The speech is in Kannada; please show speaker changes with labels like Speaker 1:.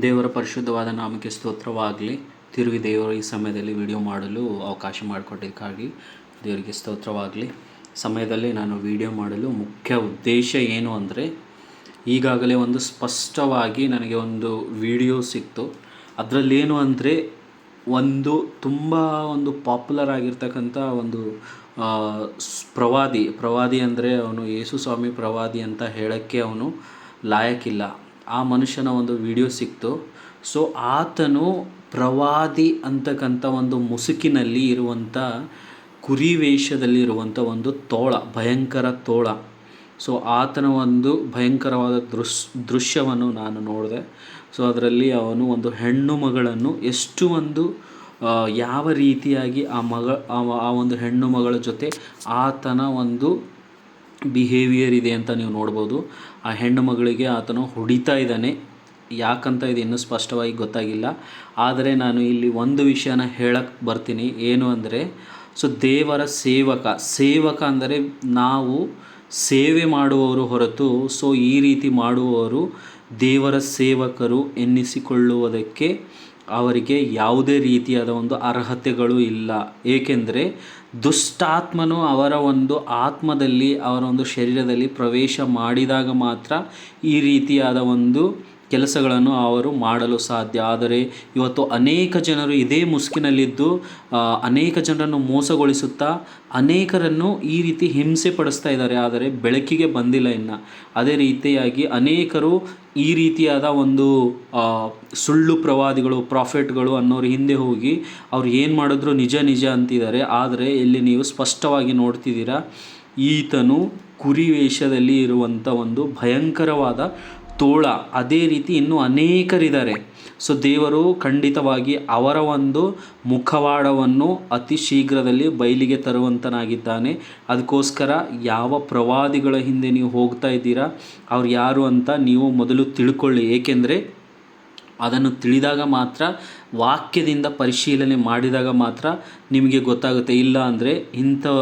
Speaker 1: ದೇವರ ಪರಿಶುದ್ಧವಾದ ನಾಮಕ್ಕೆ ಸ್ತೋತ್ರವಾಗಲಿ. ತಿರುಗಿ ದೇವರು ಈ ಸಮಯದಲ್ಲಿ ವಿಡಿಯೋ ಮಾಡಲು ಅವಕಾಶ ಮಾಡಿಕೊಟ್ಟಿದ್ದಕ್ಕಾಗಿ ದೇವರಿಗೆ ಸ್ತೋತ್ರವಾಗಲಿ. ಸಮಯದಲ್ಲಿ ನಾನು ವಿಡಿಯೋ ಮಾಡಲು ಮುಖ್ಯ ಉದ್ದೇಶ ಏನು ಅಂದರೆ, ಈಗಾಗಲೇ ಒಂದು ಸ್ಪಷ್ಟವಾಗಿ ನನಗೆ ಒಂದು ವಿಡಿಯೋ ಸಿಕ್ತು. ಅದರಲ್ಲೇನು ಅಂದರೆ, ತುಂಬ ಪಾಪ್ಯುಲರ್ ಆಗಿರ್ತಕ್ಕಂಥ ಒಂದು ಪ್ರವಾದಿ ಅಂದರೆ ಅವನು ಯೇಸು ಸ್ವಾಮಿ ಪ್ರವಾದಿ ಅಂತ ಹೇಳೋಕ್ಕೆ ಅವನು ಲಾಯಕ್ಕಿಲ್ಲ. ಆ ಮನುಷ್ಯನ ಒಂದು ವಿಡಿಯೋ ಸಿಕ್ತು. ಸೊ ಆತನು ಪ್ರವಾದಿ ಅಂತಕ್ಕಂಥ ಒಂದು ಮುಸುಕಿನಲ್ಲಿ ಇರುವಂಥ ಕುರಿ ವೇಷದಲ್ಲಿರುವಂಥ ಒಂದು ಭಯಂಕರ ತೋಳ. ಸೊ ಆತನ ಒಂದು ಭಯಂಕರವಾದ ದೃಶ್ಯವನ್ನು ನಾನು ನೋಡಿದೆ. ಸೊ ಅದರಲ್ಲಿ ಅವನು ಒಂದು ಹೆಣ್ಣು ಮಗಳನ್ನು ಯಾವ ರೀತಿಯಾಗಿ ಆ ಒಂದು ಹೆಣ್ಣು ಮಗಳ ಜೊತೆ ಆತನ ಒಂದು ಬಿಹೇವಿಯರ್ ಇದೆ ಅಂತ ನೀವು ನೋಡ್ಬೋದು. ಆ ಹೆಣ್ಣು ಮಗಳಿಗೆ ಆತನು ಹೊಡಿತಾ ಇದ್ದಾನೆ. ಯಾಕಂತ ಇದು ಇನ್ನೂ ಸ್ಪಷ್ಟವಾಗಿ ಗೊತ್ತಾಗಿಲ್ಲ. ಆದರೆ ನಾನು ಇಲ್ಲಿ ಒಂದು ವಿಷಯನ ಹೇಳಕ್ಕೆ ಬರ್ತೀನಿ. ಏನು ಅಂದರೆ, ಸೊ ದೇವರ ಸೇವಕ ಅಂದರೆ ನಾವು ಸೇವೆ ಮಾಡುವವರು ಹೊರತು ಸೊ ಈ ರೀತಿ ಮಾಡುವವರು ದೇವರ ಸೇವಕರು ಎನ್ನಿಸಿಕೊಳ್ಳುವುದಕ್ಕೆ ಅವರಿಗೆ ಯಾವುದೇ ರೀತಿಯಾದ ಒಂದು ಅರ್ಹತೆಗಳು ಇಲ್ಲ. ಏಕೆಂದರೆ ದುಷ್ಟಾತ್ಮನು ಅವರ ಒಂದು ಆತ್ಮದಲ್ಲಿ, ಅವರ ಒಂದು ಶರೀರದಲ್ಲಿ ಪ್ರವೇಶ ಮಾಡಿದಾಗ ಮಾತ್ರ ಈ ರೀತಿಯಾದ ಒಂದು ಕೆಲಸಗಳನ್ನು ಅವರು ಮಾಡಲು ಸಾಧ್ಯ. ಆದರೆ ಇವತ್ತು ಅನೇಕ ಜನರು ಇದೇ ಮುಸುಕಿನಲ್ಲಿದ್ದು ಅನೇಕ ಜನರನ್ನು ಮೋಸಗೊಳಿಸುತ್ತಾ ಅನೇಕರನ್ನು ಈ ರೀತಿ ಹಿಂಸೆ ಪಡಿಸ್ತಾ ಇದ್ದಾರೆ. ಆದರೆ ಬೆಳಕಿಗೆ ಬಂದಿಲ್ಲ ಇನ್ನು. ಅದೇ ರೀತಿಯಾಗಿ ಅನೇಕರು ಈ ರೀತಿಯಾದ ಒಂದು ಸುಳ್ಳು ಪ್ರಾಫೆಟ್ಗಳು ಅನ್ನೋರು ಹಿಂದೆ ಹೋಗಿ ಅವ್ರು ಏನು ಮಾಡಿದ್ರು ನಿಜ ಅಂತಿದ್ದಾರೆ. ಆದರೆ ಇಲ್ಲಿ ನೀವು ಸ್ಪಷ್ಟವಾಗಿ ನೋಡ್ತಿದ್ದೀರಾ, ಈತನು ಕುರಿ ವೇಷದಲ್ಲಿ ಇರುವಂಥ ಒಂದು ಭಯಂಕರವಾದ ತೋಳ. ಅದೇ ರೀತಿ ಇನ್ನೂ ಅನೇಕರಿದ್ದಾರೆ. ಸೊ ದೇವರು ಖಂಡಿತವಾಗಿ ಅವರ ಒಂದು ಮುಖವಾಡವನ್ನು ಅತಿ ಶೀಘ್ರದಲ್ಲಿ ಬಯಲಿಗೆ ತರುವಂತನಾಗಿದ್ದಾನೆ. ಅದಕ್ಕೋಸ್ಕರ ಯಾವ ಪ್ರವಾದಿಗಳ ಹಿಂದೆ ನೀವು ಹೋಗ್ತಾ ಇದ್ದೀರಾ, ಅವ್ರು ಯಾರು ಅಂತ ನೀವು ಮೊದಲು ತಿಳ್ಕೊಳ್ಳಿ. ಏಕೆಂದರೆ ಅದನ್ನು ತಿಳಿದಾಗ ಮಾತ್ರ, ವಾಕ್ಯದಿಂದ ಪರಿಶೀಲನೆ ಮಾಡಿದಾಗ ಮಾತ್ರ ನಿಮಗೆ ಗೊತ್ತಾಗುತ್ತೆ. ಇಲ್ಲ ಅಂದರೆ ಇಂಥವರ